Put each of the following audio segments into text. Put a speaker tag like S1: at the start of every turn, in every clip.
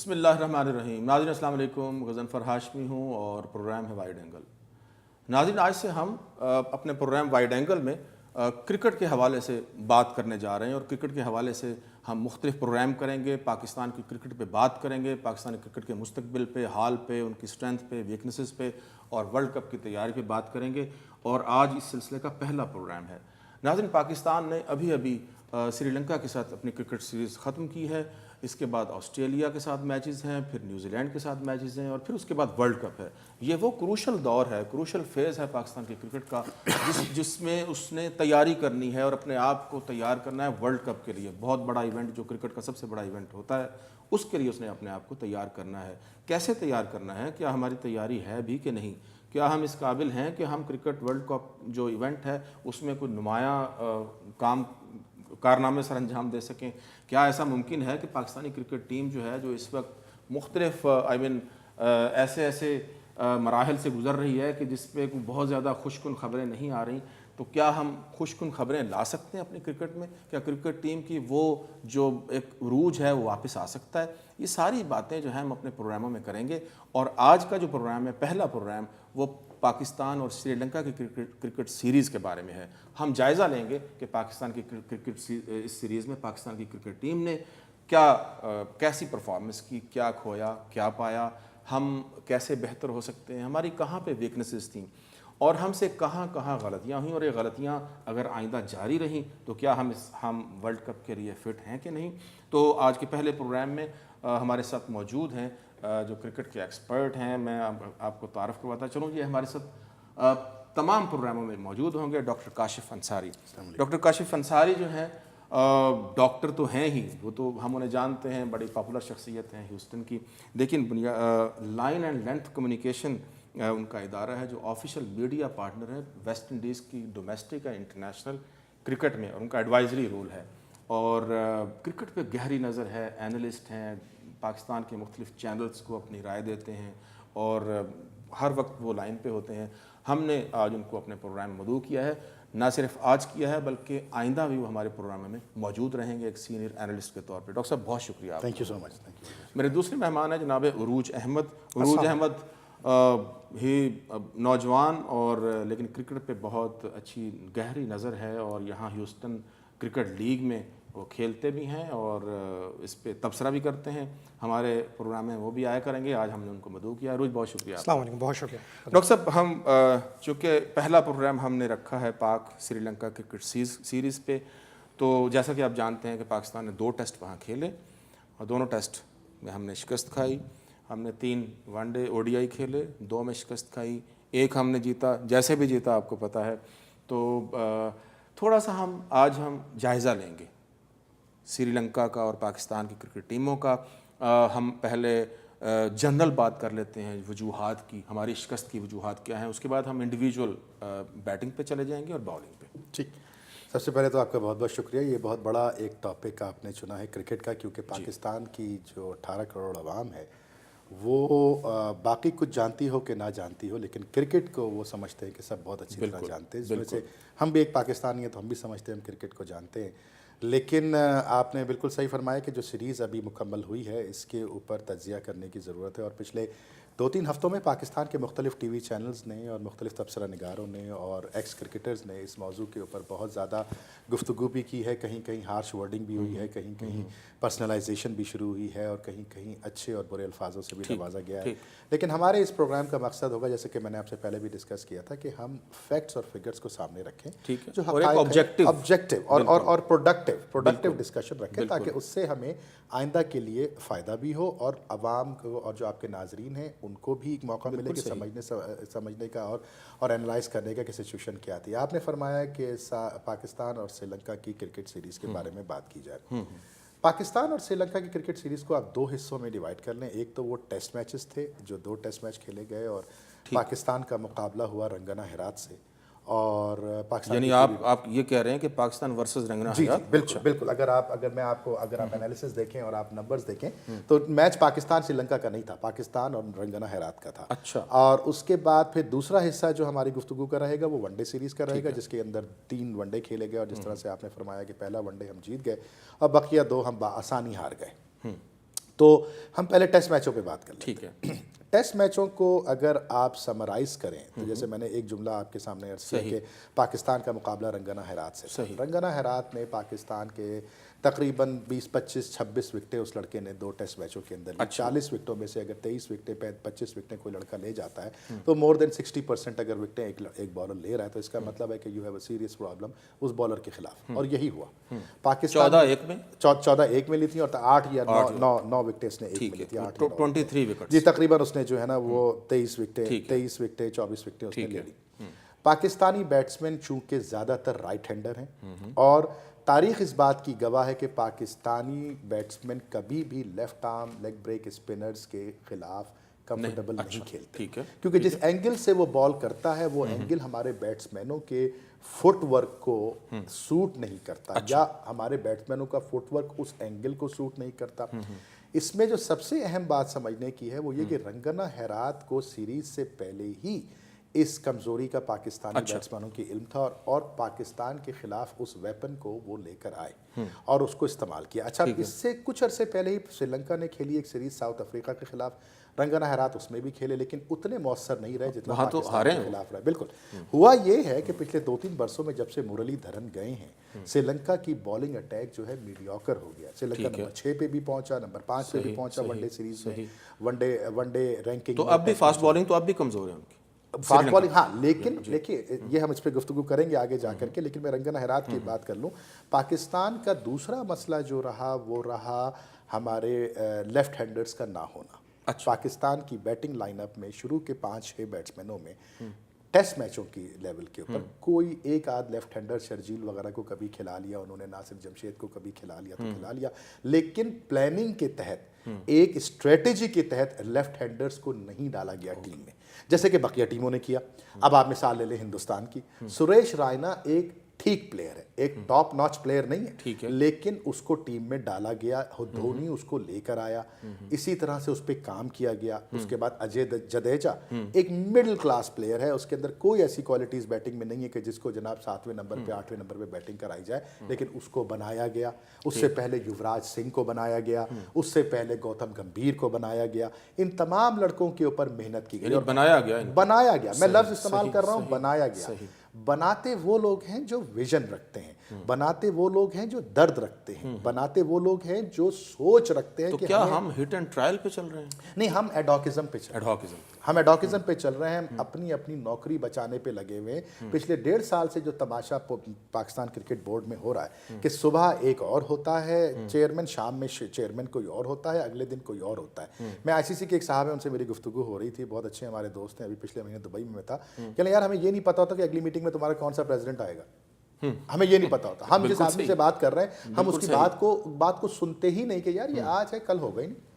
S1: بسم اللہ الرحمن الرحیم۔ ناظرین السلام علیکم، غضنفر ہاشمی ہوں اور پروگرام ہے وائڈ اینگل۔ ناظرین آج سے ہم اپنے پروگرام وائڈ اینگل میں کرکٹ کے حوالے سے بات کرنے جا رہے ہیں، اور کرکٹ کے حوالے سے ہم مختلف پروگرام کریں گے، پاکستان کی کرکٹ پہ بات کریں گے، پاکستانی کرکٹ کے مستقبل پہ، حال پہ، ان کی اسٹرینتھ پہ، ویکنسز پہ، اور ورلڈ کپ کی تیاری پہ بات کریں گے، اور آج اس سلسلے کا پہلا پروگرام ہے۔ ناظرین پاکستان نے ابھی سری لنکا کے ساتھ اپنی کرکٹ سیریز ختم کی ہے، اس کے بعد آسٹریلیا کے ساتھ میچز ہیں، پھر نیوزی لینڈ کے ساتھ میچز ہیں، اور پھر اس کے بعد ورلڈ کپ ہے۔ یہ وہ کروشل دور ہے، کروشل فیز ہے پاکستان کی کرکٹ کا، جس میں اس نے تیاری کرنی ہے اور اپنے آپ کو تیار کرنا ہے ورلڈ کپ کے لیے۔ بہت بڑا ایونٹ جو کرکٹ کا سب سے بڑا ایونٹ ہوتا ہے، اس کے لیے اس نے اپنے آپ کو تیار کرنا ہے۔ کیسے تیار کرنا ہے؟ کیا ہماری تیاری ہے بھی کہ نہیں؟ کیا ہم اس قابل ہیں کہ ہم کرکٹ ورلڈ کپ جو ایونٹ ہے اس میں کوئی نمایاں کارنامے سر انجام دے سکیں؟ کیا ایسا ممکن ہے کہ پاکستانی کرکٹ ٹیم جو ہے، جو اس وقت مختلف ایسے مراحل سے گزر رہی ہے کہ جس پہ بہت زیادہ خوشکن خبریں نہیں آ رہی، تو کیا ہم خوشکن خبریں لا سکتے ہیں اپنی کرکٹ میں؟ کیا کرکٹ ٹیم کی وہ جو ایک عروج ہے وہ واپس آ سکتا ہے؟ یہ ساری باتیں جو ہیں ہم اپنے پروگراموں میں کریں گے، اور آج کا جو پروگرام ہے، پہلا پروگرام، وہ پاکستان اور سری لنکا کی کرکٹ سیریز کے بارے میں ہے۔ ہم جائزہ لیں گے کہ پاکستان کی کرکٹ اس سیریز میں پاکستان کی کرکٹ ٹیم نے کیسی پرفارمنس کی، کیا کھویا، کیا پایا، ہم کیسے بہتر ہو سکتے ہیں، ہماری کہاں پہ ویکنسز تھیں، اور ہم سے کہاں غلطیاں ہوئیں، اور یہ غلطیاں اگر آئندہ جاری رہیں تو کیا ہم ورلڈ کپ کے لیے فٹ ہیں کہ نہیں۔ تو آج کے پہلے پروگرام میں ہمارے ساتھ موجود ہیں جو کرکٹ کے ایکسپرٹ ہیں۔ میں آپ کو تعارف کرواتا چلوں، یہ ہمارے ساتھ تمام پروگراموں میں موجود ہوں گے ڈاکٹر کاشف انصاری۔ ڈاکٹر کاشف انصاری جو ہیں، ڈاکٹر تو ہیں ہی، وہ تو ہم انہیں جانتے ہیں، بڑی پاپولر شخصیت ہیں ہیوسٹن کی، لیکن line and length communication in کا ادارہ ہے جو آفیشیل میڈیا پارٹنر ہے ویسٹ انڈیز کی ڈومیسٹک اور انٹرنیشنل کرکٹ میں، اور ان کا ایڈوائزری رول ہے، اور کرکٹ پہ گہری نظر ہے، اینالسٹ ہیں، پاکستان کے مختلف چینلز کو اپنی رائے دیتے ہیں، اور ہر وقت وہ لائن پہ ہوتے ہیں۔ ہم نے آج ان کو اپنے پروگرام میں مدعو کیا ہے، نہ صرف آج کیا ہے بلکہ آئندہ بھی وہ ہمارے پروگرام میں موجود رہیں گے ایک سینئر اینالسٹ کے طور پہ۔ ڈاکٹر صاحب بہت شکریہ آپ کا۔
S2: تھینک یو سو مچ۔
S1: میرے دوسرے مہمان ہیں جناب عروج احمد۔ عروج احمد ہی نوجوان اور لیکن کرکٹ پہ بہت اچھی گہری نظر ہے، اور یہاں ہیوسٹن کرکٹ لیگ میں وہ کھیلتے بھی ہیں اور اس پہ تبصرہ بھی کرتے ہیں۔ ہمارے پروگرام میں وہ بھی آیا کریں گے، آج ہم نے ان کو مدعو کیا۔ عروج بہت شکریہ۔
S2: السلام علیکم، بہت شکریہ
S1: ڈاکٹر صاحب، ہم چونکہ پہلا پروگرام ہم نے رکھا ہے پاک سری لنکا کرکٹ سیریز پہ، تو جیسا کہ آپ جانتے ہیں کہ پاکستان نے 2 ٹیسٹ وہاں کھیلے، اور دونوں ٹیسٹ میں ہم نے شکست کھائی۔ ہم نے 3 ون ڈے ODI کھیلے، 2 میں شکست کھائی، 1 ہم نے جیتا، جیسے بھی جیتا آپ کو پتہ ہے۔ تو تھوڑا سا آج ہم جائزہ لیں گے سری لنکا کا اور پاکستان کی کرکٹ ٹیموں کا۔ ہم پہلے جنرل بات کر لیتے ہیں وجوہات کی، ہماری شکست کی وجوہات کیا ہیں، اس کے بعد ہم انڈیویجول بیٹنگ پہ چلے جائیں گے اور باؤلنگ پہ۔
S2: ٹھیک، سب سے پہلے تو آپ کا بہت بہت شکریہ۔ یہ بہت بڑا ایک ٹاپک آپ نے چنا ہے کرکٹ کا، کیونکہ پاکستان کی جو 18 کروڑ عوام ہے وہ باقی کچھ جانتی ہو کہ نہ جانتی ہو، لیکن کرکٹ کو وہ سمجھتے ہیں کہ سب بہت اچھی طرح جانتے ہیں۔ اس میں سے ہم بھی ایک پاکستانی ہیں تو ہم بھی سمجھتے ہیں ہم کرکٹ کو جانتے ہیں، لیکن آپ نے بالکل صحیح فرمایا کہ جو سیریز ابھی مکمل ہوئی ہے اس کے اوپر تجزیہ کرنے کی ضرورت ہے، اور پچھلے 2-3 ہفتوں میں پاکستان کے مختلف ٹی وی چینلز نے اور مختلف تبصرہ نگاروں نے اور ایکس کرکٹرز نے اس موضوع کے اوپر بہت زیادہ گفتگو بھی کی ہے، کہیں کہیں ہارش ورڈنگ بھی ہوئی ہے، کہیں کہیں پرسنلائزیشن بھی شروع ہوئی ہے، اور کہیں کہیں اچھے اور برے الفاظوں سے بھی نوازا گیا ہے۔ لیکن ہمارے اس پروگرام کا مقصد ہوگا، جیسے کہ میں نے آپ سے پہلے بھی ڈسکس کیا تھا، کہ ہم فیکٹس اور فگرز کو سامنے رکھیں، جو آبجیکٹو اور پروڈکٹیو ڈسکشن رکھیں، تاکہ اس سے ہمیں آئندہ کے لیے فائدہ بھی ہو، اور عوام کو اور جو آپ کے ناظرین ہیں ان کو بھی ایک موقع ملے کہ سمجھنے کا اور اینالائز کرنے کا کہ سچویشن کیا تھی۔ آپ نے فرمایا کہ پاکستان اور سری لنکا کی کرکٹ سیریز کے بارے میں بات کی جائے۔ پاکستان اور سری لنکا کی کرکٹ سیریز کو آپ 2 حصوں میں ڈیوائڈ کر لیں۔ ایک تو وہ ٹیسٹ میچز تھے جو 2 ٹیسٹ میچ کھیلے گئے، اور پاکستان کا مقابلہ ہوا رنگنا ہرات سے، اور پاکستان
S1: یعنی آپ یہ کہہ رہے ہیں کہ پاکستان ورسز رنگنا ہرات؟
S2: بالکل۔ اگر آپ انالیسس دیکھیں اور آپ نمبرز دیکھیں تو میچ پاکستان سری لنکا کا نہیں تھا، پاکستان اور رنگنا ہرات کا تھا۔
S1: اچھا۔
S2: اور اس کے بعد پھر دوسرا حصہ جو ہماری گفتگو کا رہے گا وہ ون ڈے سیریز کا رہے گا، جس کے اندر 3 ون ڈے کھیلے گئے، اور جس طرح سے آپ نے فرمایا کہ پہلا ون ڈے ہم جیت گئے اور بقیہ 2 ہم بآسانی ہار گئے۔ تو ہم پہلے ٹیسٹ میچوں پہ بات کر لیں.
S1: ٹھیک ہے.
S2: ٹیسٹ میچوں کو اگر آپ سمرائز کریں تو جیسے میں نے ایک جملہ آپ کے سامنے عرض کیا کہ پاکستان کا مقابلہ رنگنا ہیرات سے تھا. رنگنا ہیرات میں پاکستان کے تقریباً 20-25-26 وکٹیں اس لڑکے نے 2 ٹیسٹ میچوں کے اندر لی. 40 وکٹوں میں سے اگر 23 وکٹیں 25 وکٹیں کوئی لڑکا لے جاتا ہے تو مور دین 60% اگر وکٹیں ایک بالر لے رہا ہے تو اس کا مطلب ہے کہ you have a serious problem اس بالر کے خلاف. اور یہی ہوا. پاکستان 14-1 میں لی تھی اور 8 یا 9 وکٹیں اس نے ایک میں لی تھی.
S1: 23 وکٹ
S2: جی تقریباً اس نے جو ہے نا وہ 23 وکٹیں 24 وکٹیں اس نے لے لی. پاکستانی بیٹسمین چونکہ زیادہ تر رائٹ ہینڈر ہیں اور تاریخ اس بات کی گواہ ہے کہ پاکستانی بیٹسمین کبھی بھی left arm league break spinners کے خلاف کمفرٹیبل نہیں کھیلتے کیونکہ جس اینگل سے وہ بال کرتا ہے وہ اینگل ہمارے بیٹسمینوں کے فٹ ورک کو سوٹ نہیں کرتا یا ہمارے بیٹسمینوں کا فٹ ورک اس اینگل کو سوٹ نہیں کرتا. اس میں جو سب سے اہم بات سمجھنے کی ہے وہ یہ کہ رنگنا ہیرات کو سیریز سے پہلے ہی اس کمزوری کا پاکستانی بیٹسمینوں کی علم تھا اور پاکستان کے خلاف اس ویپن کو وہ لے کر آئے اور اس کو استعمال کیا. اچھا اس سے کچھ عرصے پہلے ہی سری لنکا نے کھیلی ایک سیریز ساؤتھ افریقہ کے خلاف. رنگنا ہیرات اس میں بھی کھیلے لیکن اتنے مؤثر نہیں رہے جتنا پاکستان کے خلاف رہے. بالکل ہوا یہ ہے کہ پچھلے 2-3 برسوں میں جب سے مرلی دھرن گئے ہیں سری لنکا کی بالنگ اٹیک جو ہے میڈیوکر ہو گیا. سری لنکا نمبر 6 پہ بھی پہنچا, نمبر 5 پہ بھی پہنچا ون ڈے سیریز میں, ون ڈے رینکنگ.
S1: تو اب بھی فاسٹ بالنگ تو اب بھی کمزور ہے ان کی
S2: فاسٹ بالنگ. ہاں لیکن دیکھیے یہ ہم اس پہ گفتگو کریں گے آگے جا کر کے, لیکن میں رنگنا ہیرات کی بات کر لوں. پاکستان کا دوسرا مسئلہ جو رہا وہ رہا ہمارے لیفٹ ہینڈرز کا نہ ہونا. پاکستان کی بیٹنگ لائن اپ میں شروع کے 5-6 بیٹسمینوں میں ٹیسٹ میچوں کی لیول کے اوپر کوئی ایک آدھ لیفٹ ہینڈر شرجیل وغیرہ کو کبھی کھلا لیا انہوں نے, ناصر جمشید کو کبھی کھلا لیا تو کھلا لیا, لیکن پلاننگ کے تحت ایک اسٹریٹجی کے تحت لیفٹ ہینڈرز کو نہیں ڈالا گیا ٹیم میں جیسے کہ بقیہ ٹیموں نے کیا. اب آپ مثال لے لیں ہندوستان کی, سریش رائنا ایک ٹھیک پلیئر ہے, ایک ٹاپ ناچ پلیئر نہیں ہے لیکن اس کو ٹیم میں ڈالا گیا, دھونی اس کو لے کر آیا, اسی طرح سے اس پہ کام کیا گیا. اس کے بعد اجے جڈیجا ایک مڈل کلاس پلیئر ہے, اس کے اندر کوئی ایسی کوالٹیز بیٹنگ میں نہیں ہے کہ جس کو جناب 7ویں نمبر پہ 8ویں نمبر پہ بیٹنگ کرائی جائے, لیکن اس کو بنایا گیا. اس سے پہلے یوراج سنگھ کو بنایا گیا, اس سے پہلے گوتم گمبھیر کو بنایا گیا. ان تمام لڑکوں کے اوپر محنت کی گئی.
S1: بنایا گیا,
S2: میں لفظ استعمال کر رہا ہوں, بنایا گیا. بناتے وہ لوگ ہیں جو ویژن رکھتے ہیں, بناتے وہ لوگ ہیں جو درد رکھتے ہیں, بناتے وہ لوگ ہیں جو سوچ رکھتے ہیں.
S1: تو کیا ہم ہٹ اینڈ ٹرائل پہ چل رہے ہیں؟
S2: نہیں, ہم ایڈاکزم پہ چل رہے ہیں. ہم ایڈاکزم پہ چل رہے ہیں, اپنی نوکری بچانے پہ لگے ہوئے. پچھلے 1.5 سال سے جو تماشا پاکستان کرکٹ بورڈ میں ہو رہا ہے کہ صبح ایک اور ہوتا ہے چیئرمین, شام میں چیئرمین کوئی اور ہوتا ہے, اگلے دن کوئی اور ہوتا ہے. میں آئی سی سی کے ایک صاحب ہیں, ان سے میری گفتگو ہو رہی تھی, بہت اچھے ہمارے دوست ہیں, ابھی پچھلے مہینے دبئی میں تھا. کہ یار ہمیں یہ نہیں پتا ہوتا کہ اگلی میٹنگ میں تمہارا کون سا پریزیڈنٹ آئے گا, ہمیں یہ نہیں پتا ہوتا. ہم جس آدمی سے بات کر رہے ہیں ہم اس کی بات کو سنتے ہی نہیں کہ یار یہ آج ہے کل ہوگا ہی نہیں.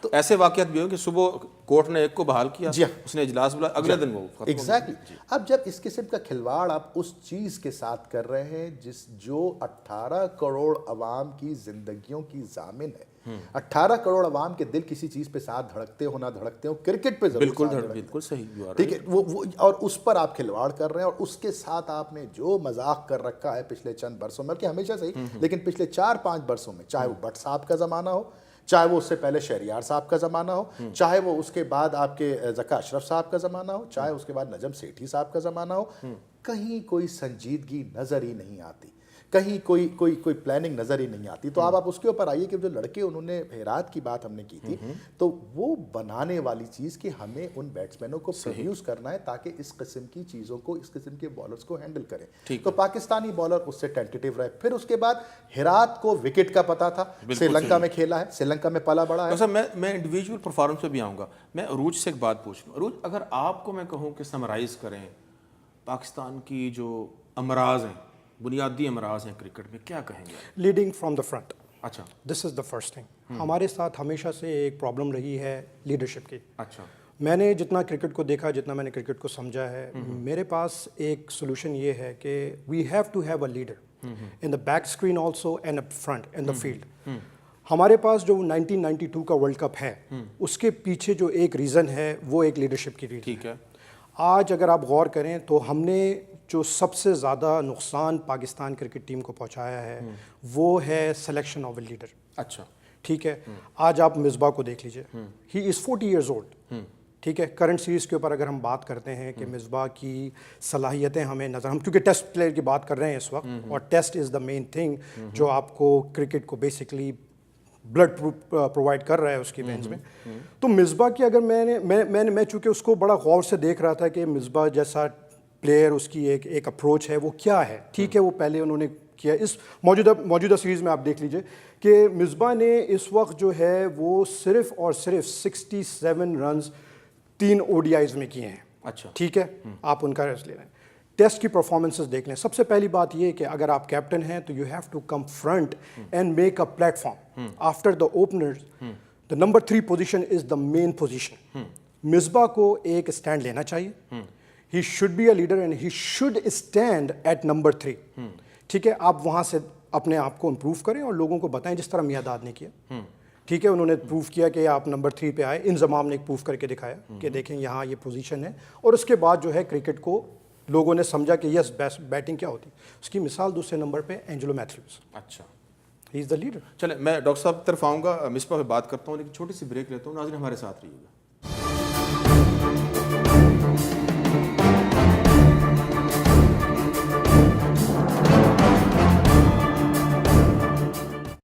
S1: تو ایسے واقعات بھی ہوں کہ صبح کورٹ نے ایک کو بحال کیا, اس نے اجلاس بلایا, اگلے دن وہ
S2: ایگزیکٹلی. اب جب اس قسم کا کھلواڑ آپ اس چیز کے ساتھ کر رہے ہیں جو 18 کروڑ عوام کی زندگیوں کی ضامن ہے, 18 کروڑ عوام کے دل کسی چیز پہ ساتھ دھڑکتے ہو نہ دھڑکتے ہو, کرکٹ پہ
S1: بالکل صحیح,
S2: ٹھیک ہے, وہ اور اس پر آپ کھلواڑ کر رہے ہیں. اور اس کے ساتھ آپ نے جو مذاق کر رکھا ہے پچھلے چند برسوں میں, کہ ہمیشہ صحیح لیکن پچھلے 4-5 برسوں میں, چاہے وہ بٹ صاحب کا زمانہ ہو, چاہے وہ اس سے پہلے شہریار صاحب کا زمانہ ہو, چاہے وہ اس کے بعد آپ کے ذکا اشرف صاحب کا زمانہ ہو, چاہے اس کے بعد نجم سیٹھی صاحب کا زمانہ ہو, کہیں کوئی سنجیدگی نظر ہی نہیں آتی, کہیں کوئی پلاننگ نظر ہی نہیں آتی. تو آپ اس کے اوپر آئیے کہ جو لڑکے انہوں نے ہیرات کی بات ہم نے کی تھی, تو وہ بنانے والی چیز کہ ہمیں ان بیٹسمینوں کو پروڈیوس کرنا ہے تاکہ اس قسم کی چیزوں کو, اس قسم کے بالرز کو ہینڈل کریں. تو پاکستانی بالر اس سے ٹینٹیٹیو رہے. پھر اس کے بعد ہیرات کو وکٹ کا پتا تھا, سری لنکا میں کھیلا ہے, سری لنکا میں پلا بڑا ہے.
S1: میں انڈیویجول پرفارمنس پہ بھی آؤں گا. میں عروج سے ایک بات پوچھ لوں. عروج, اگر آپ کو میں کہوں کہ سمرائز کریں پاکستان کی جو امراض ہیں, بنیادی امراض ہیں کرکٹ میں, کیا کہیں گے؟
S3: Leading from the front.
S1: اچھا,
S3: دس از دا فرسٹ تھنگ. ہمارے ساتھ ہمیشہ سے ایک پرابلم رہی ہے لیڈرشپ کی.
S1: اچھا,
S3: میں نے جتنا کرکٹ کو دیکھا, جتنا میں نے کرکٹ کو سمجھا ہے, میرے پاس ایک سولوشن یہ ہے کہ we have to have a leader in the back screen also and up front in the field. ہمارے پاس جو 1992 کا ورلڈ کپ ہے, اس کے پیچھے جو ایک ریزن ہے وہ ایک لیڈرشپ کی ریزن.
S1: ٹھیک ہے.
S3: آج اگر آپ غور کریں تو ہم نے جو سب سے زیادہ نقصان پاکستان کرکٹ ٹیم کو پہنچایا ہے وہ ہے سلیکشن آف اے لیڈر.
S1: اچھا,
S3: ٹھیک ہے. آج آپ مصباح کو دیکھ لیجیے, ہی از 40 ایئرز اولڈ. ٹھیک ہے, کرنٹ سیریز کے اوپر اگر ہم بات کرتے ہیں کہ مصباح کی صلاحیتیں ہمیں نظر, ہم کیونکہ ٹیسٹ پلیئر کی بات کر رہے ہیں اس وقت, اور test is the main thing جو آپ کو کرکٹ کو بیسکلی بلڈ پرووائڈ کر رہا ہے اس کی وینز میں. تو مصباح کی اگر میں چونکہ اس کو بڑا غور سے دیکھ رہا تھا کہ مصباح جیسا پلیئر, اس کی ایک اپروچ ہے وہ کیا ہے. ٹھیک ہے, وہ پہلے انہوں نے کیا اس موجودہ سیریز میں آپ دیکھ لیجئے کہ مصباح نے اس وقت جو ہے وہ صرف اور صرف 67 رنز 3 ODIs میں کیے ہیں.
S1: اچھا,
S3: ٹھیک ہے, آپ ان کا ریسٹ لے رہے ہیں. ٹیسٹ کی پرفارمنسز دیکھ لیں. سب سے پہلی بات یہ کہ اگر آپ کیپٹن ہیں تو you have to come front and make a platform after the openers. The number 3 position is the main position. Misbah کو ایک اسٹینڈ لینا چاہیے. He should be a leader and he should stand at number 3. ٹھیک ہے, آپ وہاں سے اپنے آپ کو امپروو کریں اور لوگوں کو بتائیں جس طرح میاداد نے کیا. ٹھیک ہے, انہوں نے پروف کیا کہ آپ نمبر 3 پہ آئے. انضمام نے ایک پروف کر کے دکھایا کہ دیکھیں یہاں یہ پوزیشن ہے. اور اس کے بعد جو ہے کرکٹ کو لوگوں نے سمجھا کہ یس بیٹنگ کیا ہوتی. اس کی مثال دوسرے نمبر پہ اینجلو میتھیوز.
S1: اچھا,
S3: ہی از دا لیڈر.
S1: چلیں میں ڈاکٹر صاحب کی طرف آؤں گا, مصباح پہ بات کرتا ہوں لیکن چھوٹی سی بریک لیتا ہوں. ناظرین ہمارے ساتھ رہیے گا.